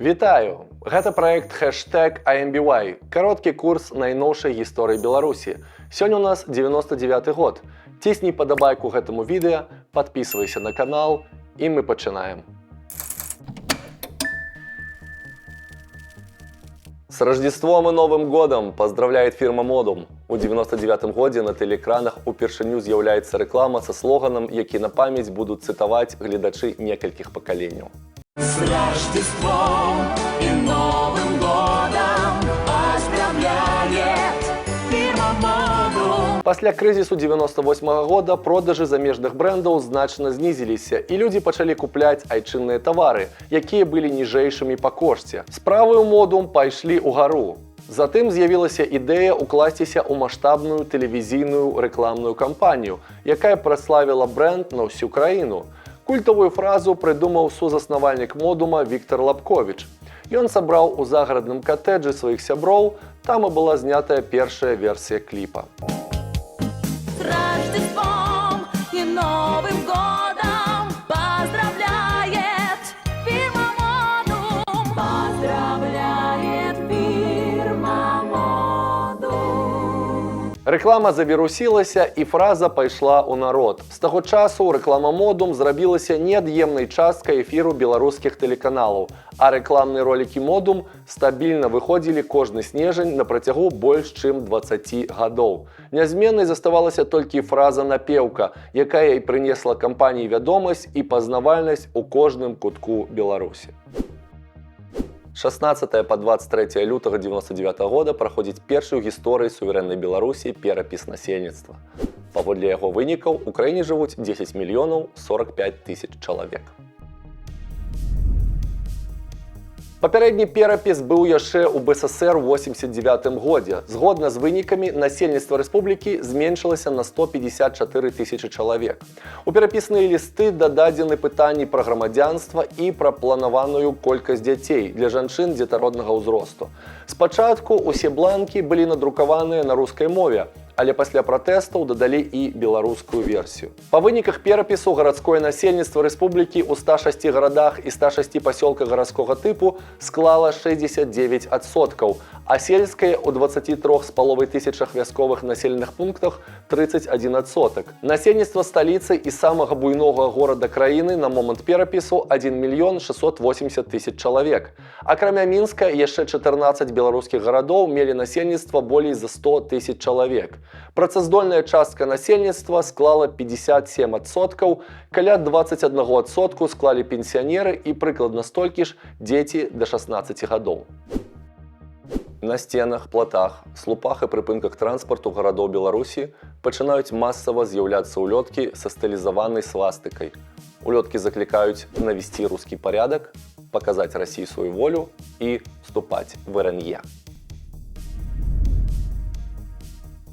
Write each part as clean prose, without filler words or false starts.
Вітаю! Гэта праект #IMBY, кароткі курс найноўшай гісторыі Беларусі. Сёння у нас 99 год. Цісні падабайку гэтаму відэа, подписывайся на канал, і мы пачынаем. С Рождеством и Новым годом! Поздравляет фирма Modum. У 99-м годзе на тэлеэкранах упершыню з'яўляецца рэклама са слоганам, які на памяць будуць цытаваць гледачы некалькіх пакаленняў. С Рождеством и Новым годом поздравляет фирма Modum. Пасля крызісу 98-го года продажы замежных брэндаў значна знізіліся, і людзі пачалі купляць айчынныя тавары, якія былі ніжэйшымі па кошце. Справы ў Modum пайшлі ўгару. Затым з'явілася ідэя ўкласціся ў маштабную тэлевізійную рэкламную кампанію, якая праславіла брэнд на ўсю краіну. Культавую фразу прыдумаў сузаснавальнік Modum Віктор Лапковіч. Ён сабраў у загарадным катэджы сваіх сяброў, там і была знятая першая версія кліпа. С Рождеством и Новым годом поздравляет фирма Modum. Поздравляет фирма Modum. Рэклама завірусілася, і фраза пайшла ў народ. З таго часу рэклама Modum зрабілася неад'емнай часткай эфіру беларускіх тэлеканалаў, а рэкламныя ролікі Modum стабільна выходзілі кожны снежань на працягу больш чым 20 гадоў. Нязменнай заставалася толькі фраза-напеўка, якая і прынесла кампаніі вядомасць і пазнавальнасць у кожным кутку Беларусі. 16 па 23 лютага 99 года праходзіць першы ў гісторыі суверэннай Беларусі перапіс насельніцтва. Паводле яго вынікаў, у краіне жывуць 10 мільёнаў 45 тысяч чалавек. Папярэдні перапіс быў яшчэ ў БССР у 89 годзе. Згодна з вынікамі, насельніцтва рэспублікі зменшылася на 154 тысячы чалавек. У перапісныя лісты дададзены пытанні пра грамадзянства і пра планаваную колькасць дзяцей для жанчын дзетароднага ўзросту. Спачатку усе бланкі былі надрукаваныя на рускай мове, але пасля пратэстаў дадалі і беларускую версію. Па выніках перапісу гарадское насельніцтва рэспублікі ў 106 гарадах і 106 пасёлках гарадскога тыпу склала 69%, а сельскае ў 23,5 тысячах вясковых населеных пунктах 31%. Насельніцтва сталіцы і самага буйнога горада краіны на момант перапісу 1 мільён 680 тысяч чалавек. Акрамя Мінска, яшчэ 14 беларускіх гарадоў мелі насельніцтва болей за 100 тысяч чалавек. Працаздольная частка насельніцтва склала 57%, каля 21% склалі пенсіянеры і прыкладна столькі ж дзеці да 16 гадоў. На сценах, платах, слупах і прыпынках транспарту гарадоў Беларусі пачынаюць масава з'яўляцца ўлёткі са стылізаванай свастыкай. Улёткі заклікаюць навесці рускі парядак, паказаць Расіі сваю волю і вступаць в РНЕ.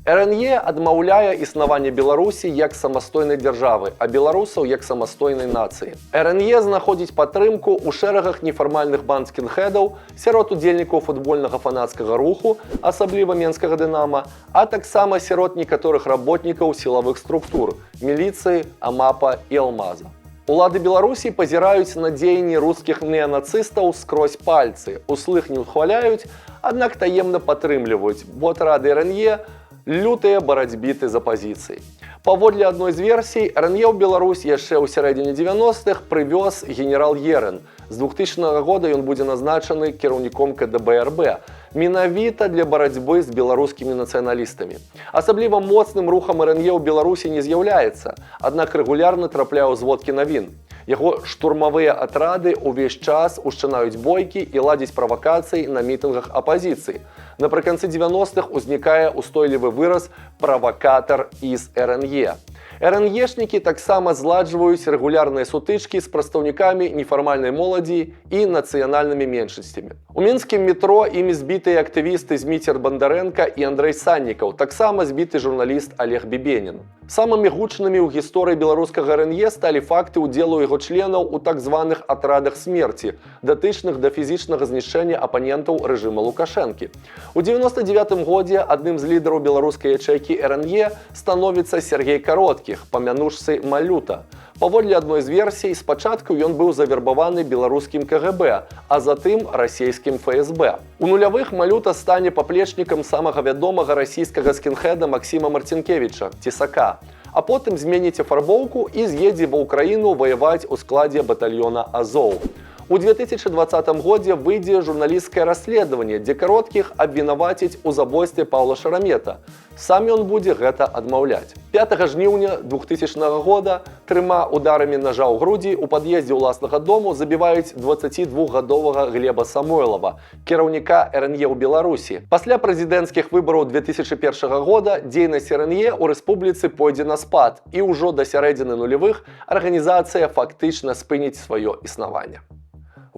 РНЕ адмаўляе існаванне Беларусі як самастойнай дзяржавы, а беларусаў як самастойнай нацыі. РНЕ знаходзіць падтрымку ў шэрагах нефармальных банд-скінхедаў, сярод удзельнікаў футбольнага фанацкага руху, асабліва менскага «Дынама», а таксама сярод некаторых работнікаў сілавых структур – міліцыі, АМАПа і Алмаза. Улады Беларусі пазіраюць на дзеянні рускіх неанацыстаў скрозь пальцы, услых не ўхваляюць, аднак таемна падтрымліваюць, бо атрады РНЕ лютыя барацьбіты з апазіцыяй. Паводле адной з версій, РНЕ ў Беларусь яшчэ ў сярэдзіне 90-х прывёз генерал Ерэн. З 2000 года ён будзе назначаны кіраўніком КДБ РБ, менавіта для барацьбы з беларускімі нацыяналістамі. Асабліва моцным рухам РНЕ ў Беларусі не з'яўляецца, аднак рэгулярна трапляе ў зводкі навін. Яго штурмавыя атрады ўвесь час ушчынаюць бойкі і ладзяць правакацыі на мітынгах апазіцыі. Напрыканцы 90-х узнікае устойлівы выраз «правакатар из РНЕ». РНЕшнікі таксама зладжваюць рэгулярныя сутычкі з прадстаўнікамі нефармальнай моладзі і нацыянальнымі меншасцямі. У мінскім метро імі збітыя актывісты Зміцер Бандарэнка і Андрэй Саннікаў, таксама збіты журналіст Олег Бібенін. Самымі гучнымі ў гісторыі беларускага РНЕ сталі факты ўдзелу яго членаў у так званых атрадах смерці, датычных да фізічнага знішчэння апанентаў рэжыма Лукашэнкі. У 99 годзе адным з лідараў беларускай ячэйкі РНЕ становіцца Сергей Кароткі, карпенкіх па мянушцы Малюта. Паводле адной з версій, спачатку ён быў завербаваны беларускім КГБ, а затым расійскім ФСБ. У нулявых Малюта стане паплечнікам самага вядомага расійскага скінхеда Максіма Марцінкевіча, Цесака, а потым зменіць афарбоўку і з'едзе ва ўкраіну ваяваць у складзе батальёна Азоў. У 2020 годзе выйдзе журналісцкае расследаванне, дзе кароткіх абвінаваціць у забойстве Паўла Шарамета. Сам ён будзе гэта адмаўляць. 5 жніўня 2000 года 3 ударамі нажа ў грудзі у пад'ездзе ўласнага дому забіваюць 22гадовага Глеба Самойлава, кіраўніка РНЕ ў Беларусі. Пасля прэзідэнцкіх выбараў 2001 года дзейнасць РНЕ ў рэспубліцы пойдзе на спад, і ўжо да сярэдзіны нулявых арганізацыя фактычна спыніць сваё існаванне.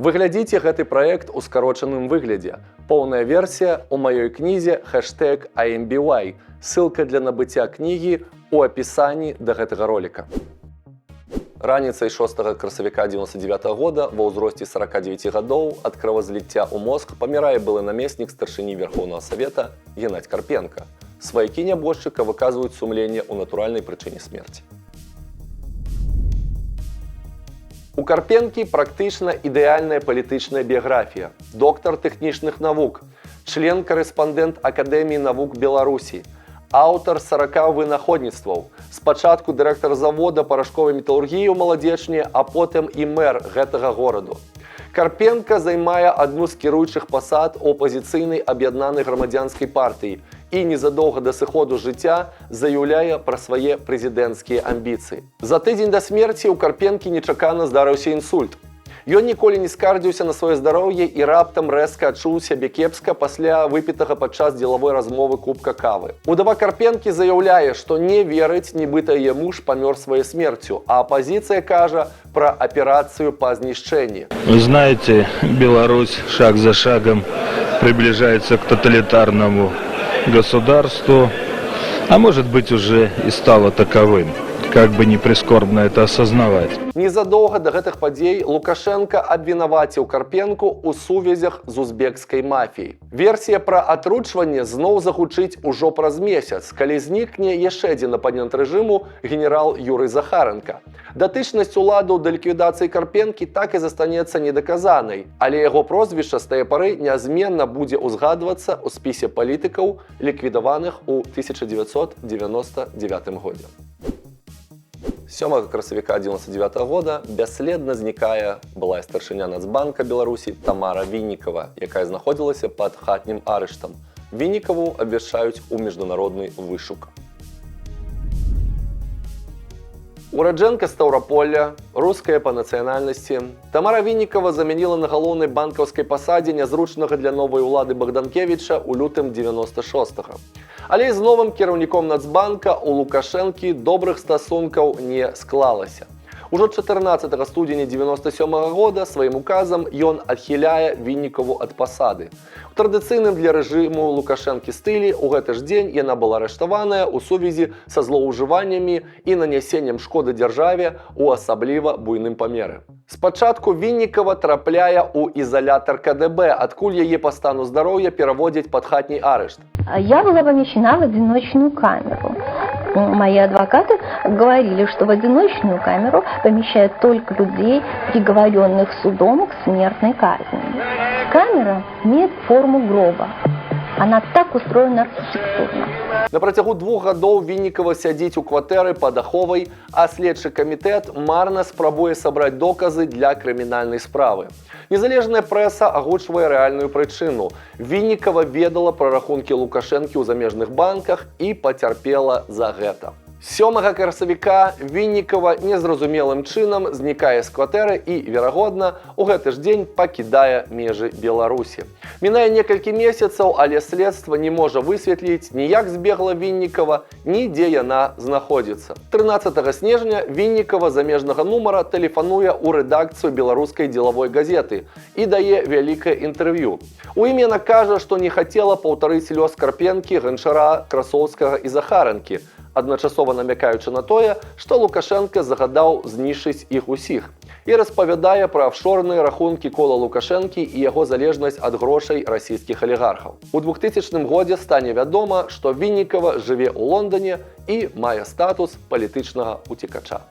Вы глядзіце гэты праект у скарочаным выглядзе. Поўная версія ў маёй кнізе #IMBY. Ссылка для набыцця кнігі у апісанні да гэтага роліка. Раніцай 6 красавіка 99 года ва ўзросце 49 гадоў ад кровазліцця ў мозг памірае былы намеснік старшыні Верхоўнага Савета Геннадзь Карпенка. Сваякі нябожчыка выказваюць сумленне ў натуральнай прычыне смерці. У Карпенкі практычна ідэальная палітычная біяграфія. Доктар тэхнічных навук, член-карэспандэнт Акадэміі навук Беларусі, аўтар 40 вынаходніцтваў, спачатку дырэктар завода парашковай металургіі ў Маладзечні, а потым і мэр гэтага гораду. Карпенка займае адну з кіруючых пасад у апазіцыйнай аб'яднанай грамадзянскай партыі і незадоўга да сыходу жыцця заяўляе пра свае прэзідэнцкія амбіцыі. За тыдзень да смерці ў Карпенкі нечакана здарыўся інсульт. Ён ніколі не скардзіўся на сваё здароўе і раптам рэзка адчуў сябе кепска пасля выпітага падчас дзелавой размовы кубка кавы. Удава Карпенкі заяўляе, што не верыць, нібыта яе муж памёр сваёй смерцю, а апазіцыя кажа пра аперацыю па знішчэнні. Вы знаете, Беларусь шаг за шагом приближается к тоталитарному государству, а может быть уже и стало таковым. Как бы не прискорбно это осознавать. Незадоўга да гэтых падзей Лукашенка абвінаваціў Карпенку ў сувязях з узбекскай мафіяй. Версія пра атручванне зноў загучыць ужо праз месяц, калі знікне яшчэ адзін апанент рэжыму генерал Юрый Захаренко. Датычнасць уладаў да ліквідацыі Карпенкі так і застанецца недаказанай, але яго прозвішча з тае пары нязменна будзе ўзгадвацца ў спісе палітыкаў, ліквідаваных у 1999 годзе. 7 красавіка 99 года бясследна знікае былая старшыня Нацбанка Беларусі Тамара Віннікава, якая знаходзілася пад хатнім арыштам. Віннікаву абвяшчаюць у міжнародны вышук. Ураджэнка Стаўраполля, руская па нацыянальнасці, Тамара Віннікава замяніла на галоўнай банкаўскай пасадзе нязручнага для новай улады Богданкевіча ў лютым 96-го. Але з новым кіраўніком Нацбанка у Лукашэнкі добрых стасункаў не склалася. Ужо 14 студзеня 97 года сваім указам ён адхіляе Віннікаву ад пасады. У традыцыйным для рэжыму Лукашэнкі стылі ў гэты ж дзень яна была арыштаваная ў сувязі са злоўжываннямі і нанясеннем шкоды дзяржаве ў асабліва буйным памеры. Спачатку Віннікава трапляе ў ізалятар КДБ, адкуль яе па стану здароўя пераводзяць пад хатні арышт. Я была помещена в одиночную камеру. Мои адвокаты говорили, что в одиночную камеру помещают только людей, приговоренных судом к смертной казни. Камера имеет форму гроба. Она так устроена архитектурно. На працягу 2 гадоў Віннікава сядзіць у кватэры пад аховай, а следчы камітэт марна спрабуе сабраць доказы для крымінальнай справы. Незалежная прэса агучвае рэальную прычыну. Віннікава ведала пра рахункі Лукашэнкі ў замежных банках і пацярпела за гэта. 7 красавіка Віннікава незразумелым чынам знікае з кватэры і, верагодна, у гэты ж дзень пакідае межы Беларусі. Мінае некалькі месяцаў, але следства не можа высветліць ні як збегла Віннікава, ні дзе яна знаходзіцца. 13 снежня Віннікава замежнага нумара тэлефануе ў рэдакцыю беларускай дзелавой газеты і дае вялікае інтэрв'ю. У ім яна кажа, што не хацела паўтарыць лёс Карпенкі, Ганчара, Красоўскага і Захаренкі, адначасова намякаючы на тое, што Лукашенка загадаў знішчыць іх усіх, і распавядае пра афшорныя рахункі кола Лукашэнкі і яго залежнасць ад грошай расійскіх алігархаў. У 2000 годзе стане вядома, што Віннікава жыве ў Лондоне і мае статус палітычнага уцекача.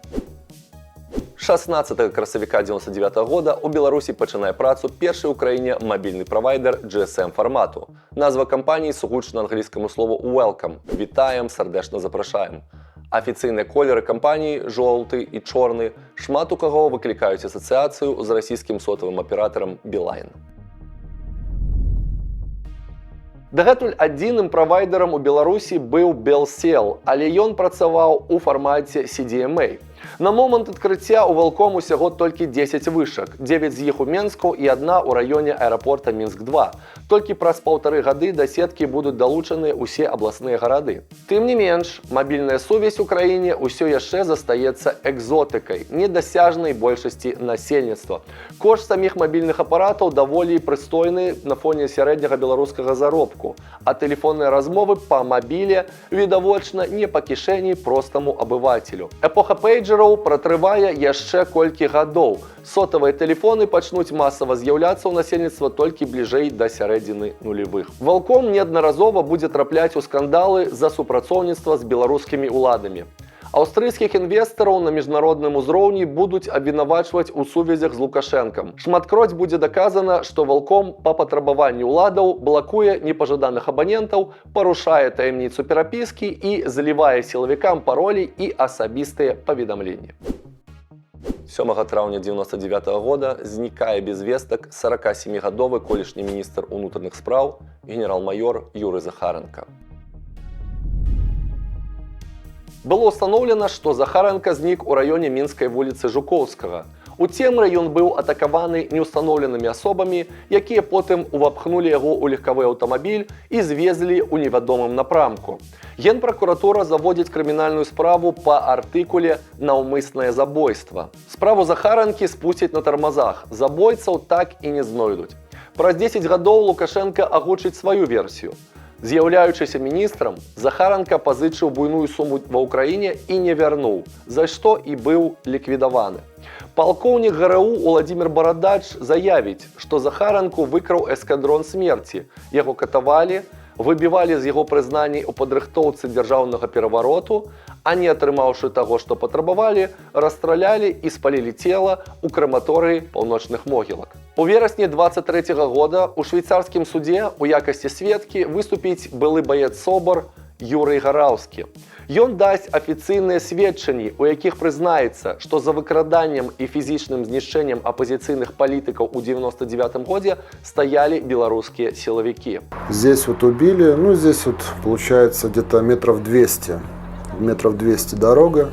16 красавіка 99 года у Беларусі пачынае працу першы ў краіне мабільны правайдер GSM фармату. Назва кампаніі сугучна англійскаму слову «welcome» – «вітаем, сардэчна запрашаем». Афіцыйныя колеры кампаніі – жоўты і чорны, шмат у каго выклікаюць асацыяцыю з расійскім сотавым аператарам «Билайн». Дагэтуль адзіным правайдерам у Беларусі быў Белсел, але ён працаваў у фармаце CDMA. На момант адкрыцця ў Валком усяго толькі 10 вышак, 9 з іх у Менску і адна ў раёне аэрапорта Мінск-2. Толькі праз 1,5 гады да сеткі будуць далучаны ўсе абласныя гарады. Тым не менш, мабільная сувязь у краіне ўсё яшчэ застаецца экзотыкай, недасяжнай большасці насельніцтва. Кошт саміх мабільных апаратаў даволі прыстойны на фоне сярэдняга беларускага заробку, а тэлефонныя размовы па мабіле відавочна не па кішэні простаму абывацелю. Эпоха пейджераў пратрывае яшчэ колькі гадоў. Сотавыя тэлефоны пачнуць масава з'яўляцца ў насельніцтва толькі бліжэй да сярэдзіны нулевых. Валком неаднаразова будзе трапляць у скандалы за супрацоўніцтва з беларускімі ўладамі. Аўстрыйскіх інвестараў на міжнародным узроўні будуць абвінавачваць у сувязях з Лукашэнкам. Шматкроць будзе даказана, што Валком па патрабаванню ўладаў блакуе непажаданых абанентаў, парушае таямніцу перапіскі і злівае сілавікам паролі і асабістыя паведамленні. 7 траўня 1999 года знікае без вестак 47-гадовы колішні міністр унутраных спраў генерал-майор Юрый Захаренко. Было ўстаноўлена, што Захаренко знік у раёне Мінскай вуліцы Жукоўскага. У цемры ён быў атакаваны неўстаноўленымі асобамі, якія потым увапхнулі яго ў легкавы аўтамабіль і звезлі ў невядомым напрамку. Генпракуратура заводзіць крымінальную справу па артыкуле «Наўмыснае забойства». Справу Захаренкі спусцяць на тармазах, забойцаў так і не знойдуць. Праз 10 гадоў Лукашенко агучыць сваю версію. З'яўляючыся міністрам, Захаренко пазычыў буйную суму ва ўкраіне і не вярнуў, за што і быў ліквідаваны. Палкоўнік ГРУ Уладзімір Барадач заявіць, што Захаренко выкраў эскадрон смерці. Яго катавалі, выбівалі з яго прызнанні ў падрыхтоўцы дзяржаўнага перавароту, а не атрымаўшы таго, што патрабавалі, расстралялі і спалілі цела ў краматорыі паўночных могілак. У верасні 23 года у швейцарскім судзе у якасці сведкі выступіць былы баец СОБР Юрый Гараўскі. Ён дасць афіцыйныя сведчанні, у якіх прызнаецца, што за выкраданнем і фізічным знішчэннем апозіцыйных палітыкаў у 99 годзе стаялі беларускія сілавікі. Здесь вот убили, здесь вот получается где-то метров 200 дорога,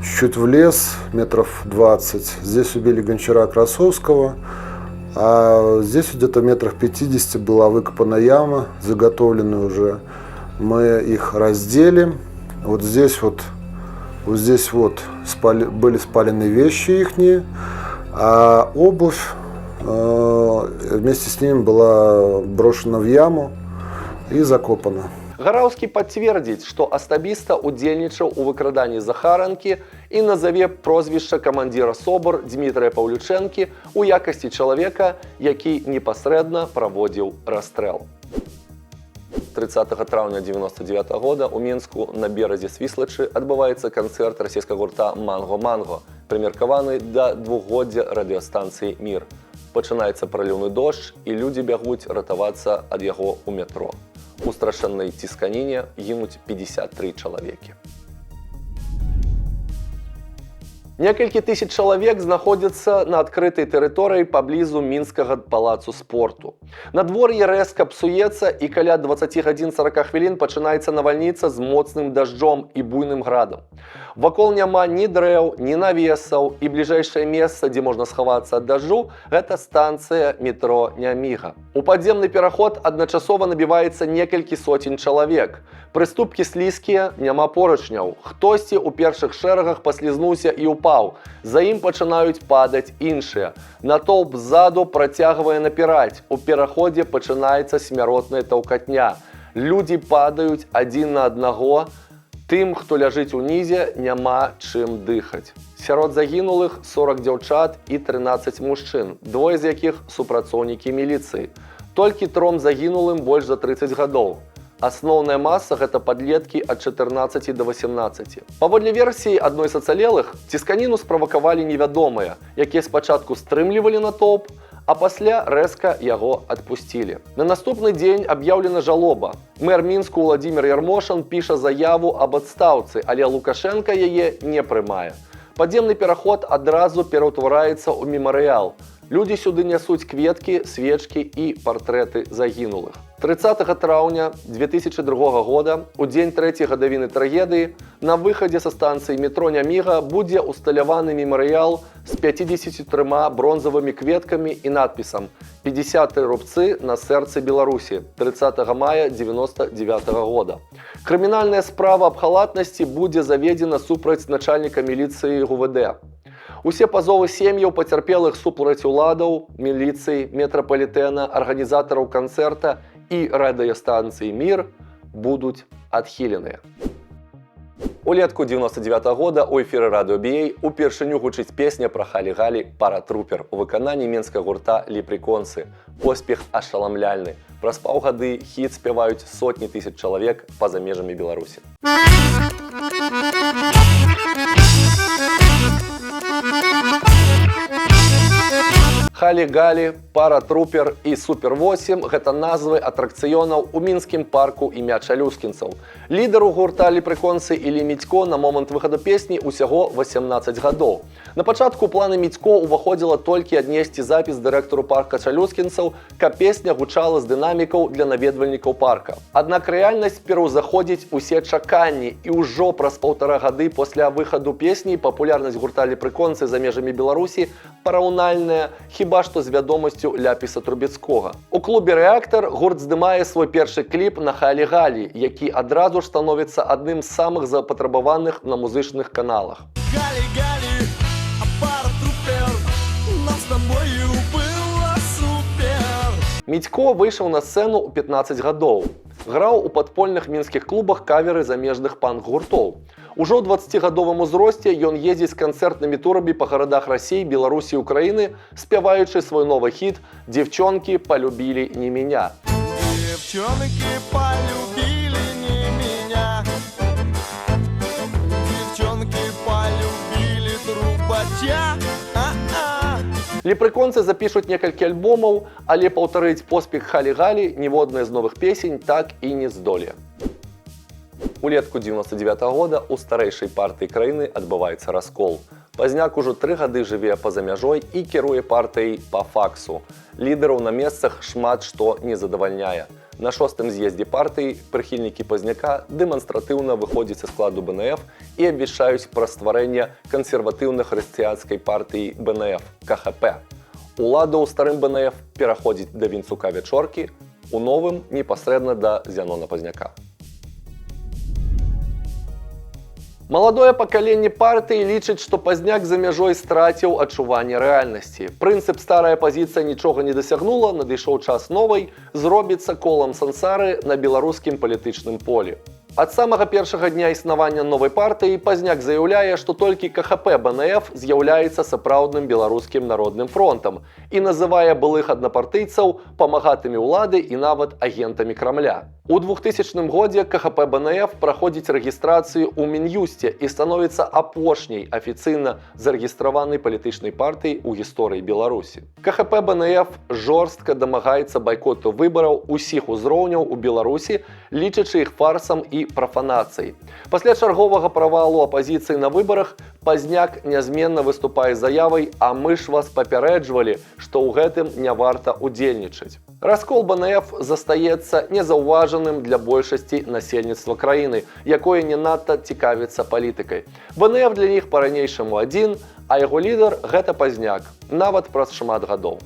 чуть-чуть в лес, метров 20. Здесь убили Гончара Красовского, а здесь где-то метрах 50 была выкопана яма, заготовленная уже. Мы их раздели. Вот здесь были спалены вещи ихние, а обувь вместе с ним была брошена в яму и закопана. Гараўскі пацвердзіць, што асабіста удзельнічаў у выкраданні Захаренкі і назаве прозвішча камандзіра СОБР Дмітрыя Паўлючэнкі у якасці чалавека, які непасрэдна праводзіў расстрэл. 30 траўня 1999 года у Мінску на беразе Свіслачы адбываецца канцэрт расійскага гурта «Манго-Манго», прымеркаваны да 2-годдзя радыёстанцыі «Мір». Пачынаецца праліўны дождж, і людзі бягуць ратавацца ад яго ў метро. У страшэннай цісканіне гінуць 53 чалавекі. Некалькі тысяч чалавек знаходзяцца на адкрытай тэрыторыі паблізу мінскага палацу спорту. Надвор'е рэзка псуецца, і каля 20 гадзін 40 хвілін пачынаецца навальніца з моцным дажджом і буйным градам. Вакол няма ні дрэў, ні навесаў, і бліжэйшае месца, дзе можна схавацца ад дажджу, гэта станцыя метро Няміга. У падземны пераход адначасова набіваецца некалькі соцень чалавек. Прыступкі слізкія, няма поручняў. Хтосьці ў першых шэрагах паслізнуўся і ўпаў. За ім пачынаюць падаць іншыя. Натоўп ззаду працягвае напіраць. У пераходзе пачынаецца смяротная таўкатня. Людзі падаюць адзін на аднаго. Тым, хто ляжыць унізе, няма чым дыхаць. Сярод загінулых 40 дзяўчат і 13 мужчын, двое з якіх супрацоўнікі міліцыі. Толькі 3 загінулым больш за 30 гадоў. Асноўная маса гэта падлеткі ад 14 до 18. Паводле версіі адной з ацалелых, цісканіну справакавалі невядомыя, якія спачатку стрымлівалі натоўп, а пасля рэзка яго адпусцілі. На наступны дзень аб'яўлена жалоба. Мэр Мінску Уладзімір Ярмошин піша заяву аб адстаўцы, але Лукашенка яе не прымае. Падземны пераход адразу пераўтвараецца ў мемарыял. Людзі сюды нясуць кветкі, свечкі і партрэты загінулых. 30 траўня 2002 года, у дзень 3-й гадавіны трагедыі, на выхадзе са станцыі метро Няміга будзе усталяваны мемарыял з 53 бронзавымі кветкамі і надпісам «50 рубцы на сэрцы Беларусі» 30 мая 1999 года. Крымінальная справа аб халатнасці будзе заведзена супраць начальніка міліцыі ГУВД. Усе пазовы сем'яў пацярпелых супраць уладаў, міліцыі, метрапалітэна, арганізатараў канцэрта і радыёстанцыі «Мір» будуць адхіленыя. Улетку 99 года у эфіры Радыё BA упершыню гучыць песня пра Халі-Галі «Паратрупер» у выкананні менскага гурта «Лепреконсы». Поспех ашаламляльны. Праз паўгады хіт спяваюць сотні тысяч чалавек па-за межамі Беларусі. Халі-Галі, Паратрупер і Супер-8 – гэта назвы атракцыёнаў у мінскім парку імя чалюскінцаў. Лідару гурта Лепреконсы Іллі Мітько на момант выхаду песні ўсяго 18 гадоў. На пачатку планы Мітько ўваходзіла толькі аднесці запіс дырэктару парка чалюскінцаў, каб песня гучала з дынамікаў для наведвальнікаў парка. Аднак рэальнасць пераўзаходзіць усе чаканні, і ўжо праз 1,5 гады пасля выхаду песні папулярнасць гурта Лепреконсы за межамі Беларусі параўнальная хіба што з вядомасцю Ляпіса Трубецкога. У клубе «Рэактар» гурт здымае свой першы кліп на Халі-Галі, які адразу ж становіцца адным з самых запатрабаваных на музычных каналах. Галі-Галі, а Паратрупер, нам з тобою было супер. Мітько выйшаў на сцэну ў 15 гадоў. Граў у падпольных мінскіх клубах каверы замежных панк-гуртоў. Ужо ў 20-гадовым узросце ён ездзіць з канцэртнымі турамі па гарадах Расіі, Беларусі і Украіны, спяваючы свой новы хіт «Девчонки полюбили не меня». Девчонки полюбили не меня. Девчонки полюбили трубача. Лепреконсы запішуць некалькі альбомаў, але паўтарыць поспех Халі-Галі ніводная з новых песень так і не здолее. Улетку 99 года у старэйшай партыі краіны адбываецца раскол. Пазняк ужо 3 гады жыве па-за мяжой і кіруе партыяй па факсу. Лідараў на месцах шмат што не задавальняе. На 6-м з'ездзе партыі прыхільнікі Пазняка дэманстратыўна выходзяць са складу БНФ і абвяшчаюць пра стварэнне кансерватыўна-хрысціянскай партыі БНФ КХП. Улада ў старым БНФ пераходзіць да Вінцука Вячоркі, у новым непасрэдна да Зянона Пазняка. Маладое пакаленне партыі лічыць, што Пазняк за мяжой страціў адчуванне рэальнасці. Прынцып «старая пазіцыя нічога не дасягнула, надышоў час новай» зробіцца колам сансары на беларускім палітычным полі. Ад самага першага дня існавання новай партыі Пазняк заяўляе, што толькі КХП БНФ з'яўляецца сапраўдным беларускім народным фронтам і называе былых аднапартыйцаў памагатымі ўлады і нават агентамі Крамля. У 2000 годзе КХП БНФ праходзіць рэгістрацыю ў Мін'юсце і становіцца апошняй афіцыйна зарэгістраванай палітычнай партыяй у гісторыі Беларусі. КХП БНФ жорстка дамагаецца байкоту выбараў усіх узроўняў у Беларусі, лічачы іх фарсам і прафанацыяй. Пасля чарговага правалу апазіцыі на выбарах Пазняк нязменна выступае з заявай «А мы ж вас папярэджвалі, што ў гэтым не варта ўдзельнічаць». Раскол БНФ застаецца незаўважаным для большасці насельніцтва краіны, якое не надта цікавіцца палітыкай. БНФ для іх па-ранейшаму адзін, а яго лідар – гэта Пазняк, нават праз шмат гадоў.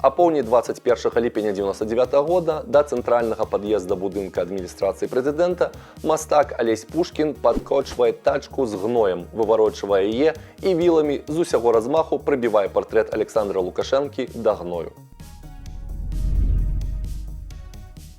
А поўдні 21 ліпеня 99 года да цэнтральнага пад'езда будынка адміністрацыі прэзідэнта мастак Алесь Пушкін падкочвае тачку з гноем, выварочвае яе і віламі з усяго размаху прыбівае партрэт Александра Лукашэнкі да гною.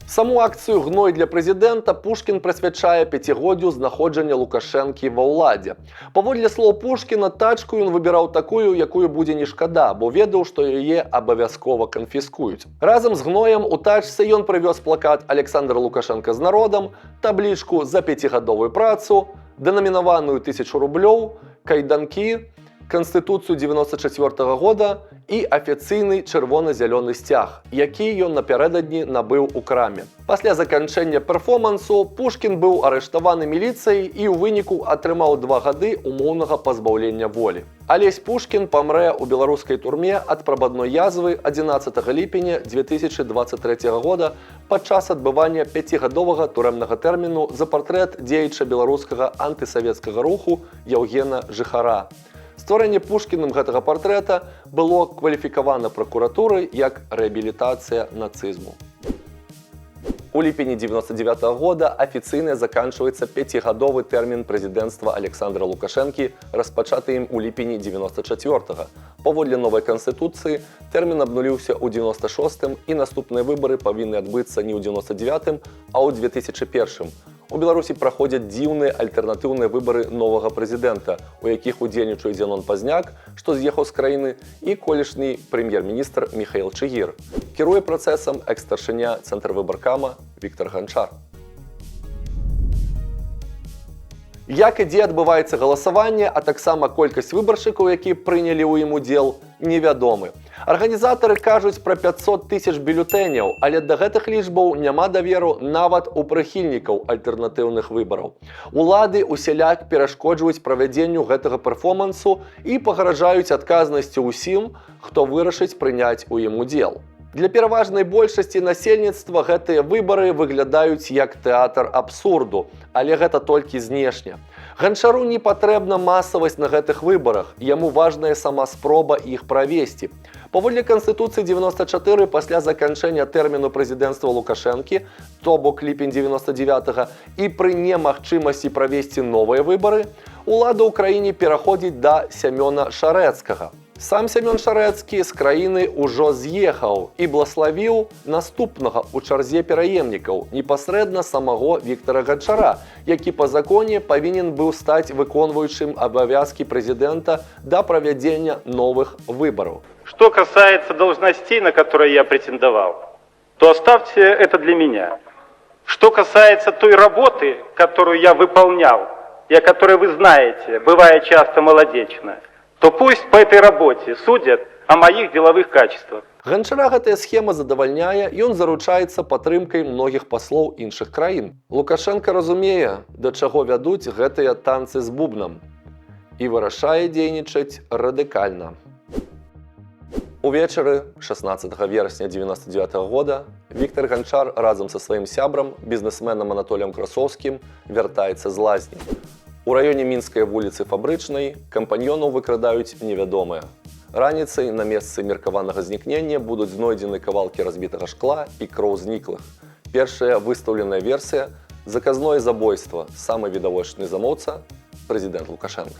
Саму акцыю «Гной для прэзідэнта» Пушкін прысвячае пяцігоддзю знаходжання Лукашэнкі ва ўладзе. Паводле слоў Пушкіна, тачку ён выбіраў такую, якую будзе не шкада, бо ведаў, што яе абавязкова канфіскуюць. Разам з «Гноем» у тачцы ён прывёз плакат Александра Лукашенка з народам, таблічку за 5гадовую працу, дэнамінаваную 1000 рублёў, кайданкі, Канстытуцыю 94 года і афіцыйны чырвона-зялёны сцяг, які ён напярэдадні набыў у краме. Пасля заканчэння перформансу Пушкін быў арыштаваны міліцыяй і ў выніку атрымаў 2 гады умоўнага пазбаўлення волі. Алесь Пушкін памрэ ў беларускай турме ад прабадной язвы 11 ліпеня 2023 года падчас адбывання 5гадовага турэмнага тэрміну за партрэт дзеяча беларускага антысавецкага руху Яўгена Жыхара. Створэнне Пушкіным гэтага партрэта было кваліфікавана пракуратурай як рэабілітацыя нацызму. У ліпені 1999 года афіцыйна заканчваецца 5гадовы тэрмін прэзідэнцтва Александра Лукашэнкі, распачаты ім у ліпені 94-го. Паводле новай канстытуцыі тэрмін абнуліўся ў 96-м і наступныя выбары павінны адбыцца не ў 99-м, а ў 2001-м. У Беларусі праходзяць дзіўныя альтэрнатыўныя выбары новага прэзідэнта, у якіх удзельнічаюць Зянон Пазняк, што з'ехаў з краіны, і колішні прэм'ер-міністр Міхаіл Чыгір. Кіруе працэсам экс-старшыня Цэнтрвыбаркама Віктар Ганчар. Як і дзе адбываецца галасаванне, а таксама колькасць выбаршчыкаў, якія прынялі ў ім удзел, невядомы. Арганізатары кажуць пра 500 000 бюлетэняў, але да гэтых лічбаў няма даверу нават у прыхільнікаў альтэрнатыўных выбараў. Улады усяляк перашкоджваюць правядзенню гэтага перформансу і пагражаюць адказнасцю ўсім, хто вырашыць прыняць у ім удзел. Для пераважнай большасці насельніцтва гэтыя выбары выглядаюць як тэатр абсурду, але гэта толькі знешне. Ганчару не патрэбна масавасць на гэтых выбарах, яму важная сама спроба іх правесці. Паводле Канстытуцыі 94 пасля заканчэння тэрміну прэзідэнцтва Лукашэнкі, то бок ліпень 99-го, і пры немагчымасці правесці новыя выбары, улада ў краіне пераходзіць да Сямёна Шарэцкага. Сам Сямён Шарэцкі з краіны ўжо з'ехаў і блаславіў наступнага ў чарзе пераемнікаў, непасрэдна самого Віктара Ганчара, які па законе павінен быў стаць выконваючым абавязкі прэзідэнта да правядзення новых выбараў. Что касается должностей, на которые я претендовал, то оставьте это для меня. Что касается той работы, которую я выполнял, и о которой вы знаете, бывая часто молодечно, то пусть по этой работе судят о моих деловых качествах. Ганчара гэтая схема задавальняе, ён заручаецца падтрымкай многіх паслоў іншых краін. Лукашенка разумее, да чаго вядуць гэтыя танцы з бубнам, і вырашае дзейнічаць радыкальна. Увечары 16 верасня 1999 года Віктар Ганчар разам са сваім сябрам, бізнесменам Анатоліем Красоўскім, вяртаецца з лазні. У раёне мінскай вуліцы Фабрычнай кампаньёнаў выкрадаюць невядомыя. Раніцай на месцы меркаванага знікнення будуць знойдзены кавалкі разбітага шкла і кроў зніклых. Першая выстаўленая версія – заказное забойства, самы відавочны замоўца – прэзідэнт Лукашенка.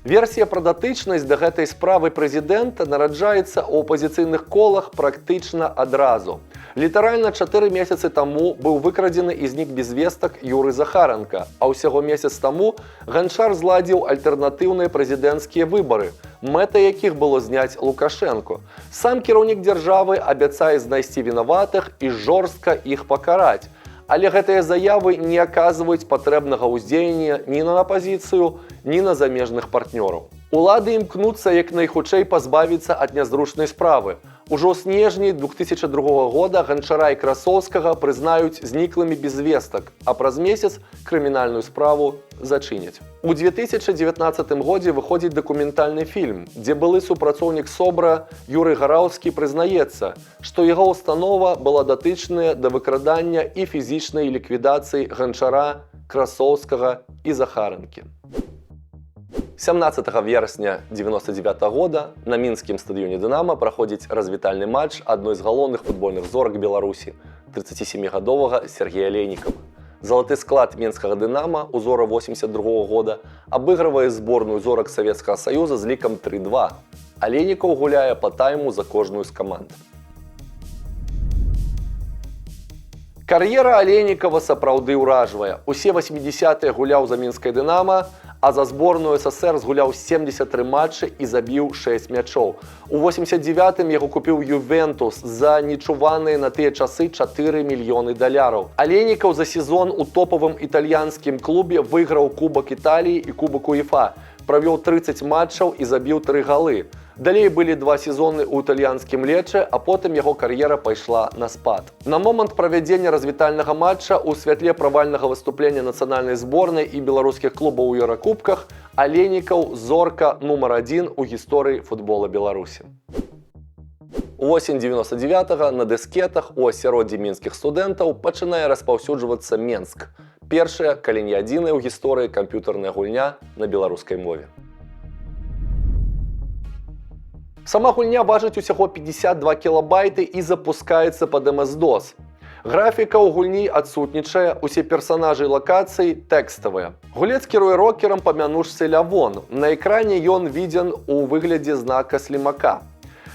Версія пра датычнасць да гэтай справы прэзідэнта нараджаецца ў апазіцыйных колах практычна адразу. Літаральна 4 месяцы таму быў выкрадзены і знік без вестак Юры Захаранка, а ўсяго месяц таму Ганчар зладзіў альтэрнатыўныя прэзідэнцкія выбары, мэта якіх было зняць Лукашэнку. Сам кіраўнік дзяржавы абяцае знайсці вінаватых і жорстка іх пакараць. Але гэтыя заявы не аказваюць патрэбнага ўздзеяння ні на апазіцыю, ні на замежных партнёраў. Улады імкнуцца як найхутчэй пазбавіцца ад нязручнай справы. Ужо ў снежні 2002 года Ганчара і Красоўскага прызнаюць зніклымі без вестак, а праз месяц крымінальную справу зачыняць. У 2019 годзе выходзіць дакументальны фільм, дзе былы супрацоўнік СОБРа Юрый Гараўскі прызнаецца, што яго установа была датычная да выкрадання і фізічнай ліквідацыі Ганчара, Красоўскага і Захаранкі. 17 верасня 1999 года на мінскім стадыёне «Дынама» праходзіць развітальны матч адной з галоўных футбольных зорак Беларусі, 37гадовага Сергея Алейнікава. Залаты склад мінскага «Дынама» узора 82 года абыгрывае зборную зорак Савецкага Саюза з лікам 3-2. Алейнікаў гуляе па тайму за кожную з каманд. Кар'ера Алейнікава сапраўды ўражвае. Усе 80-е гуляў за мінскай «Дынама», а за зборную СССР згуляў 73 матчы і забіў 6 мячоў. У 89-м яго купіў «Ювентус» за нечуваныя на тыя часы 4 мільёны даляраў. Алейнікаў за сезон у топавым італьянскім клубе выйграў Кубак Італіі і Кубак УЕФА, правёў 30 матчаў і забіў 3 галы. Далей былі 2 сезоны ў італьянскім Лечэ, а потым яго кар'ера пайшла на спад. На момант правядзення развітальнага матча ў святле правальнага выступлення нацыянальнай зборнай і беларускіх клубаў у Еўракубках Алейнікаў зорка нумар 1 у гісторыі футбола Беларусі. Восень 99-го на дыскетах у асяроддзі мінскіх студэнтаў пачынае распаўсюджвацца Менск. Першая, калі не адзіная ў гісторыі камп'ютарная гульня на беларускай мове. Сама гульня важыць усяго 52 кілабайты і запускаецца пад MS-DOS. Графіка ў гульні адсутнічае, усе персанажы і лакацыі тэкставыя. Гулец кіруе рокерам па мянушцы Лявон. На экране ён відзен у выглядзе знака слімака.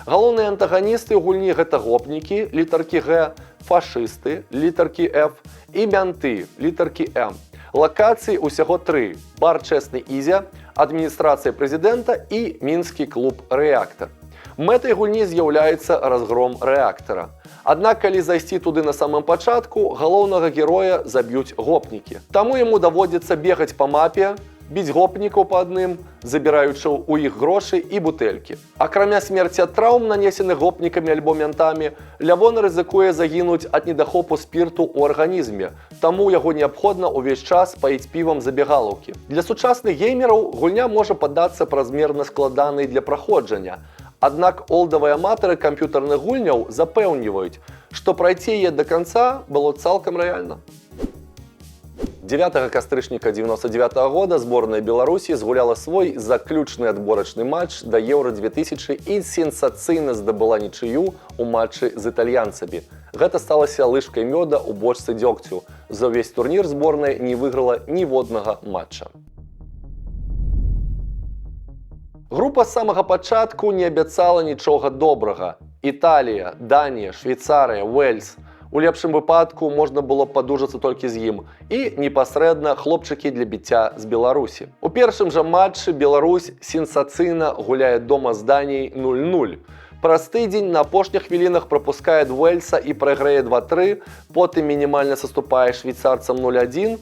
Галоўныя антаганісты ў гульні гэта гопнікі, літаркі Г, фашысты, літаркі F і мянты, літаркі М. Лакацыі ўсяго 3: бар Чэсны Ізя, адміністрацыя прэзідэнта і мінскі клуб «Рэактар». Мэтай гульні з'яўляецца разгром рэактара. Аднак, калі зайсці туды на самым пачатку, галоўнага героя заб'юць гопнікі. Таму яму даводзіцца бегаць па мапе, біць гопнікаў па адным, забіраючы ў іх грошы і бутэлькі. Акрамя смерці ад траўм, нанесеных гопнікамі альбо мянтамі, Лявон рызыкуе загінуць ад недахопу спірту ў арганізме, таму яго неабходна ўвесь час паіць півам забегалаўкі. Для сучасных геймераў гульня можа падацца празмерна складанай для праходжання. Аднак олдавыя аматары камп'ютарных гульняў запэўніваюць, што прайсці яе да канца было цалкам рэальна. 9 кастрычніка 1999 года зборная Беларусі згуляла свой заключны адборачны матч да Еўра-2000 і сенсацыйна здабыла нічыю ў матчы з італьянцамі. Гэта сталася лыжкай мёда ў бочцы дзёгцю. За ўвесь турнір зборная не выйграла ніводнага матча. Група з самага пачатку не абяцала нічога добрага. Італія, Данія, Швейцарыя, Уэльс. У лепшым выпадку можна было падужацца толькі з ім. І непасрэдна хлопчыкі для біцця з Беларусі. У першым жа матчы Беларусь сенсацыйна гуляе дома з Даніяй 0-0. Праз тыдзень на апошніх хвілінах прапускае ад Уэльса і прайграе 2-3, потым мінімальна саступае швейцарцам 0-1,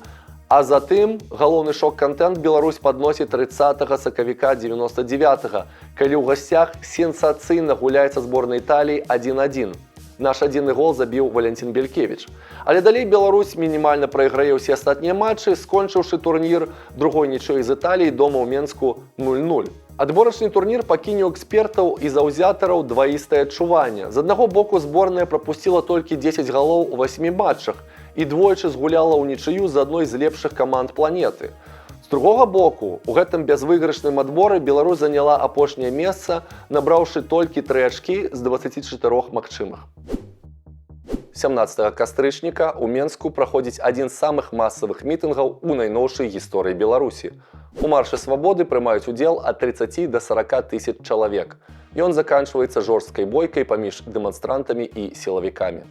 а затым галоўны шок-кантэнт Беларусь падносіць 30 сакавіка 99-го, калі ў гасцях сенсацыйна гуляецца зборная Італіі 1-1. Наш адзіны гол забіў Валянцін Белькевіч. Але далей Беларусь мінімальна прайграе ўсе астатнія матчы, скончыўшы турнір другой нічыёй з Італіі дома ў Менску 0-0. Адборачны турнір пакіне ў экспертаў і заўзятараў дваістае адчуванне. З аднаго боку зборная прапусціла толькі 10 галоў у 8 матчах і двойчы згуляла ў нічыю з адной з лепшых каманд планеты. З другога боку, у гэтым бязвыйгрышным адборы Беларусь заняла апошняе месца, набраўшы толькі 3 ачкі з 24 магчымых. 17 кастрычніка ў Менску праходзіць адзін з самых масавых мітынгаў у найноўшай гісторыі Беларусі. У маршы свабоды прымаюць удзел ад 30 да 40 тысяч чалавек. Ён заканчваецца жорсткай бойкай паміж дэманстрантамі і сілавікамі.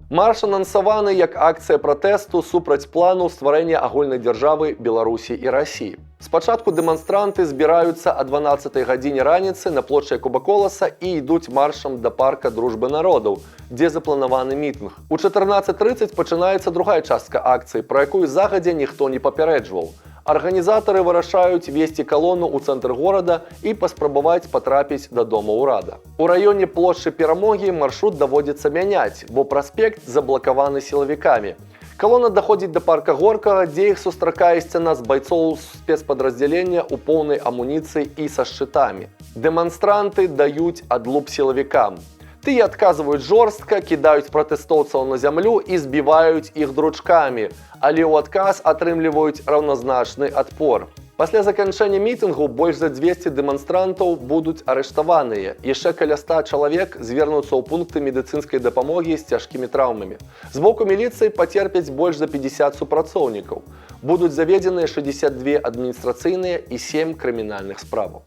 Марш анансаваны як акцыя пратэсту супраць плану стварэння агульнай дзяржавы Беларусі і Расіі. Спачатку дэманстранты збіраюцца о 12 гадзіне раніцы на плошчы Куба-Коласа і ідуць маршам да парка Дружбы народаў, дзе запланаваны мітынг. У 14:30 пачынаецца другая частка акцыі, пра якую загадзя ніхто не папярэджваў. Арганізатары вырашаюць весці калону ў цэнтр горада і паспрабаваць патрапіць да дома ўрада. У раёне плошчы Перамогі маршрут даводзіцца мяняць, бо праспект заблакаваны сілавікамі. Калона даходзіць да парка Горкага, дзе іх сустракае сцяна з байцоў спецпадраздзялення ў поўнай амуніцыі і са шчытамі. Дэманстранты даюць адлуп сілавікам. Тыя адказваюць жорстка, кідаюць пратэстоўцаў на зямлю і збіваюць іх дручкамі, але ў адказ атрымліваюць раўназначны адпор. Пасля заканчэння мітынгу больш за 200 дэманстрантаў будуць арыштаваныя. Яшчэ каля 100 чалавек звернуцца ў пункты медыцынскай дапамогі з цяжкімі траўмамі. З боку міліцыі пацерпяць больш за 50 супрацоўнікаў. Будуць заведзеныя 62 адміністрацыйныя і 7 крымінальных справаў.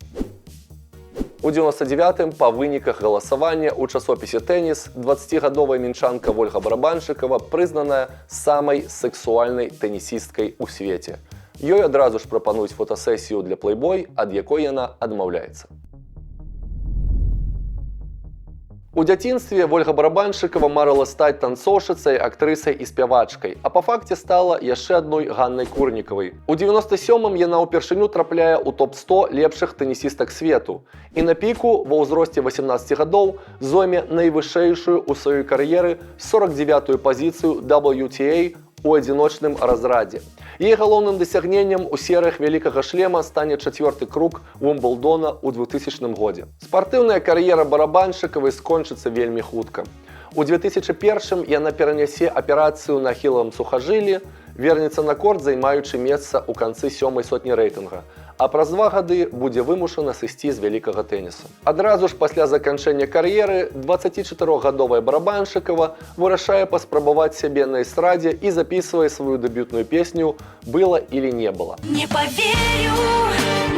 У 99-м па выніках галасавання ў часопісе «Тэніс» 20гадовая мінчанка Вольга Барабаншыкава прызнаная самай сексуальнай тэнісісткай у свеце. Ёй адразу ж прапануюць фотасесію для Playboy, ад якой яна адмаўляецца. У дзяцінстве Вольга Барабаншыкава марыла стаць танцоўшыцай, актрысай і спявачкай, а па факце стала яшчэ адной Ганнай Курнікавай. У 97-м яна ўпершыню трапляе ў топ-100 лепшых тэнісістак свету і на піку ва ўзросце 18 гадоў зойме найвышэйшую ў сваёй кар'еры 49-ю пазіцыю WTA у адзіночным разрадзе. Яе галоўным дасягненнем у серыях вялікага шлема стане 4-й круг Уимблдона ў 2000 годзе. Спартыўная кар'ера Барабаншыкавай скончыцца вельмі хутка. У 2001-м яна перанясе аперацыю на ахілавым сухажыллі, вернецца на корт, займаючы месца ў канцы 7-й сотні рэйтынга, а праз 2 гады будзе вымушана сысці з вялікага тэнісу. Адразу ж пасля заканчэння кар'еры 24гадовая Барабаншыкава вырашае паспрабаваць сябе на эстрадзе і запісвае сваю дэбютную песню «Было или не было». Не поверю,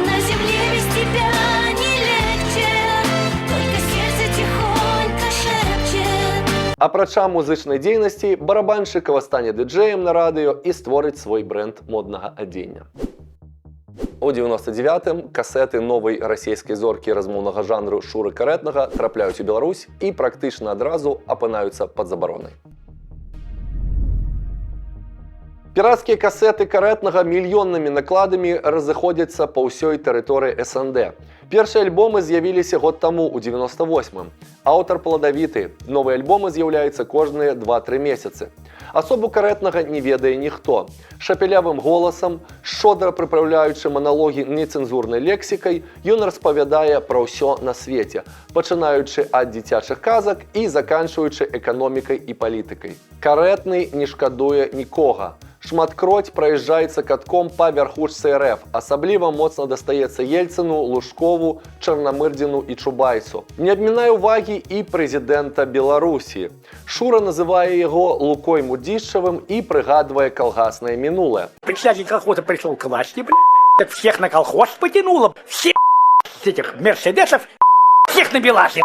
на земле без тебя не легче, только сердце тихонько шепчет. Апрача музычнай дзейнасці, Барабаншыкава стане дыджэем на радыё і створыць свой брэнд моднага адзення. У 99-м касеты новай расійскай зоркі размоўнага жанру Шуры Карэтнага трапляюць у Беларусь і практычна адразу апынаюцца пад забаронай. Пірацкія касеты Карэтнага мільённымі накладамі разыходзяцца па ўсёй тэрыторыі СНД. Першыя альбомы з'явіліся год таму, у 98-м. Аўтар пладавіты, новыя альбомы з'яўляюцца кожныя 2-3 месяцы. Асобу Карэтнага не ведае ніхто. Шапелявым голасам, шчодра прыпраўляючы маналогі нецэнзурнай лексікай, ён распавядае пра ўсё на свеце, пачынаючы ад дзіцячых казак і заканчваючы эканомікай і палітыкай. Карэтны не шкадуе нікога. Шматкроць праязджаецца катком па вярхушцы РФ, асабліва моцна дастаецца Ельцыну, Лужкову, Чарнамырдзіну і Чубайсу. Не адмінае ўвагі і прэзідэнта Беларусі. Шура называе яго Лукой Мудзішчавым і прыгадвае калгаснае минулое. Председатель колхоза пришел к власти, так всех на колхоз потянуло, все с этих мерседесов, всех на Белазе.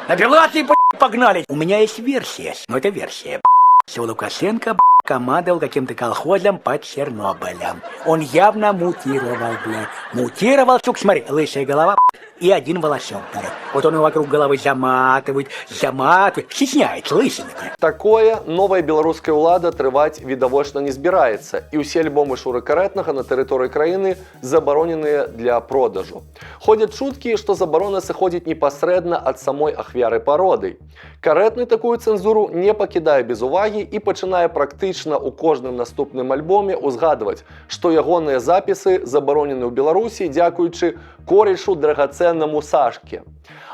На Белазе погнали. У меня есть версия, но это версия. Что Лукашенко командовал каким-то колхозом под Чернобылем. Он явно мутировал, блядь. Мутировал, сука, смотри, лысая голова и один волосок, блядь. Вот он его вокруг головы заматывает, стесняется, лысина, блядь. Такое новая беларуская ўлада трываць відавочна не збіраецца, і ўсе альбомы Шуры Карэтнага на тэрыторыі краіны забароненыя для продажу. Ходзяць чуткі, што забарона сыходзіць непасрэдна ад самой ахвяры пародый. Карэтны такую цэнзуру не пакідае без увагі і пачынае практычна ў кожным наступным альбоме узгадваць, што ягоныя запісы забаронены ў Беларусі дзякуючы корэшу драгацэннаму Сашке.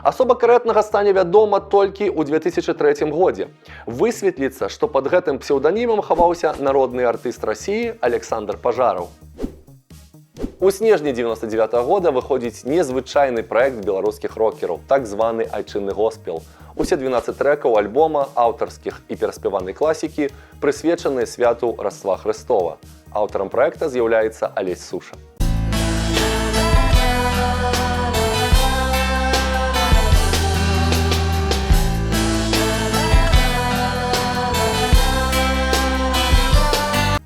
Асоба Карэтнага стане вядома толькі ў 2003 годзе. Высветліцца, што пад гэтым псеўданімам хаваўся народны артыст Расіі Александр Пажараў. У снежні 99-го года выходзіць незвычайны праект беларускіх рокераў, так званы айчынны госпел. Усе 12 трэкаў альбома аўтарскіх і пераспяванай класікі прысвечаныя святу Раства Хрыстова. Аўтарам праекта з'яўляецца Алесь Суша.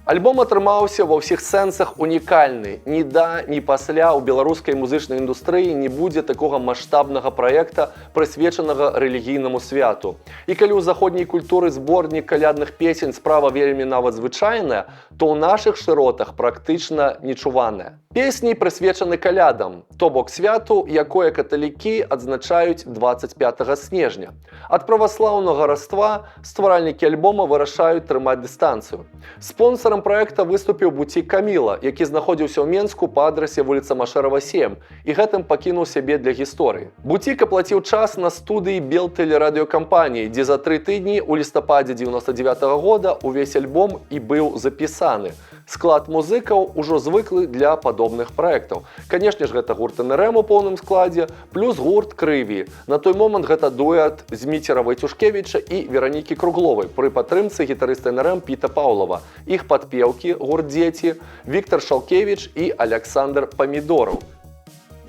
Альбом атрымаўся ва ўсіх сэнсах унікальны. Ні да, ні пасля ў беларускай музычнай індустрыі не будзе такога маштабнага праекта, прысвечанага рэлігійнаму святу. І калі ў заходняй культуры зборнік калядных песень справа вельмі нават звычайная, то ў нашых шыротах практычна нечуваная. Песні прысвечаны калядам, то бок святу, якое каталікі адзначаюць 25 снежня. Ад праваслаўнага Раства стваральнікі альбома вырашаюць трымаць дыстанцыю. Спонсарам праекта выступіў бутік Каміла, які знаходзіўся ў Менску па адрасе вуліца Машэрава 7 і гэтым пакінуў сябе для гісторыі. Бутік аплаціў час на студыі Белтэлерадыёкампаніі, дзе за 3 тыдні ў лістападзе 99-го года увесь альбом і быў запісаны. Склад музыкаў ужо звыклы для падобных праектаў. Канешне ж, гэта гурт НРМ у поўным складзе, плюс гурт Крыві. На той момант гэта дуэт Зміцера Вайцюшкевіча і Веранікі Кругловай пры падтрымцы гітарыста НРМ Піта Паўлова. Іх падпеўкі, гурт Дзеці, Віктор Шалкевіч і Александр Памідораў.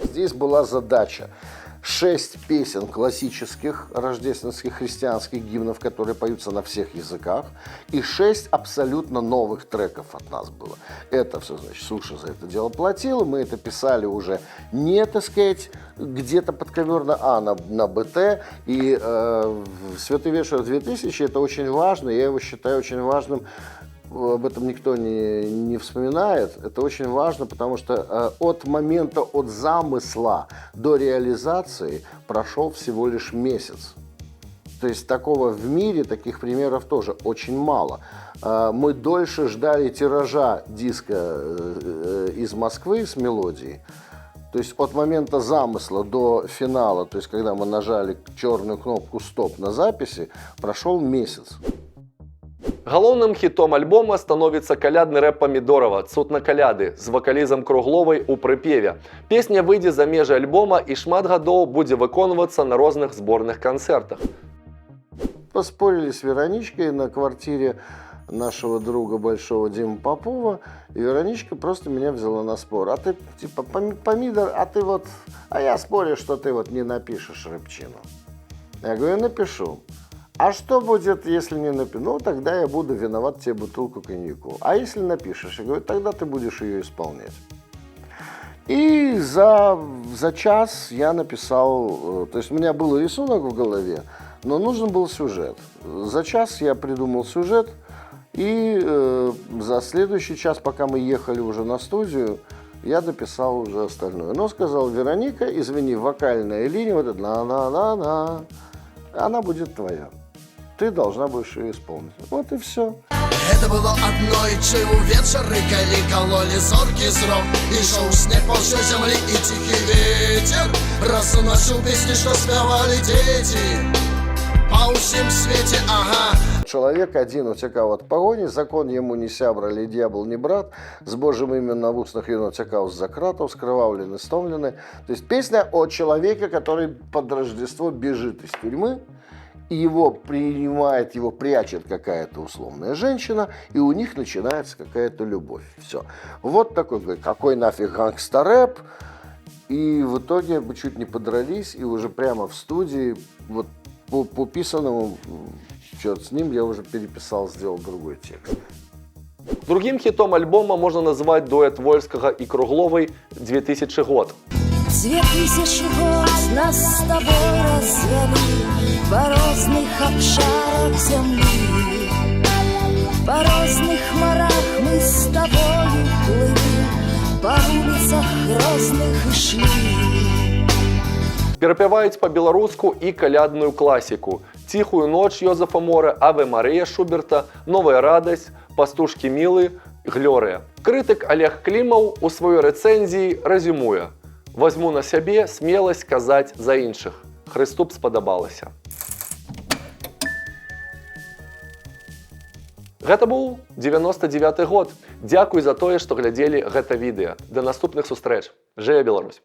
Здесь была задача, 6 песен классических рождественских христианских гимнов, которые поются на всех языках, и 6 абсолютно новых треков от нас было. Это все, значит, Суша за это дело платила, мы это писали уже не, так сказать, где-то подковерно, а на БТ, и «Святый вечер 2000» это очень важно, я его считаю очень важным. Об этом никто не вспоминает. Это очень важно, потому что от момента, от замысла до реализации прошел всего лишь месяц. То есть такого в мире, таких примеров тоже очень мало. Мы дольше ждали тиража диска из Москвы с мелодией. То есть от момента замысла до финала, то есть когда мы нажали черную кнопку «Стоп» на записи, прошел месяц. Галоўным хітом альбома становіцца калядны рэп Памідорава «Цуд на каляды» з вакалізам Кругловай у прыпеве. Песня выйдзе за межы альбома і шмат гадоў будзе выконвацца на розных зборных канцэртах. Поспорили с Вероничкой на квартире нашего друга большого Димы Попова, и Вероничка просто меня взяла на спор. А ты, типа, Помидор, а ты вот... А я спорю, что ты вот не напишешь рэпчину. Я говорю, напишу. А что будет, если не напишу? Ну, тогда я буду виноват тебе бутылку коньяку. А если напишешь? Я говорю, тогда ты будешь ее исполнять. И за час я написал, то есть у меня был рисунок в голове, но нужен был сюжет. За час я придумал сюжет, и за следующий час, пока мы ехали уже на студию, я дописал уже остальное. Но сказал, Вероника, извини, вокальная линия, вот эта на-на-на-на, она будет твоя. Ты должна будешь ее исполнить. Вот и все. Это было однойчы увечары, коли кололи зоркий зрок, и шел снег по всей земли, и тихий ветер разносил песни, что спевали дети по всем свете, ага. Человек один утекал от погони, закон ему не сябра, ли дьявол не брат, с Божьим именем на устных он утекал за кратов, скрывавленный, стомленный. То есть песня о человеке, который под Рождество бежит из тюрьмы, и его принимает, его прячет какая-то условная женщина, и у них начинается какая-то любовь. Все. Вот такой, говорит, какой нафиг гангстер-рэп. И в итоге мы чуть не подрались, и уже прямо в студии, вот по писанному, черт с ним, я уже переписал, сделал другой текст. Другим хітом альбома можна назвати дуэт Вольскага і Кругловой «2000 год». 2000 год нас с тобой развели по разных обшарах земли, по разных морах мы с тобой плыли, по улицах разных и шли. Перапяваюць па-беларуску і калядную класіку. «Ціхую ноч» Йозефа Мора, «Аве Марыя» Шуберта, «Новая радасць», «Пастушкі мілы», «Глорыя. Крытык Олег Клімаў у сваёй рэцэнзіі рэзюмуе: «Возьму на сябе смеласць казаць за іншых. Хрысту б спадабалася». Гэта быў 99-й год. Дзякуй за тое, што глядзелі гэта відэа. Да наступных сустрэч. Жыве Беларусь!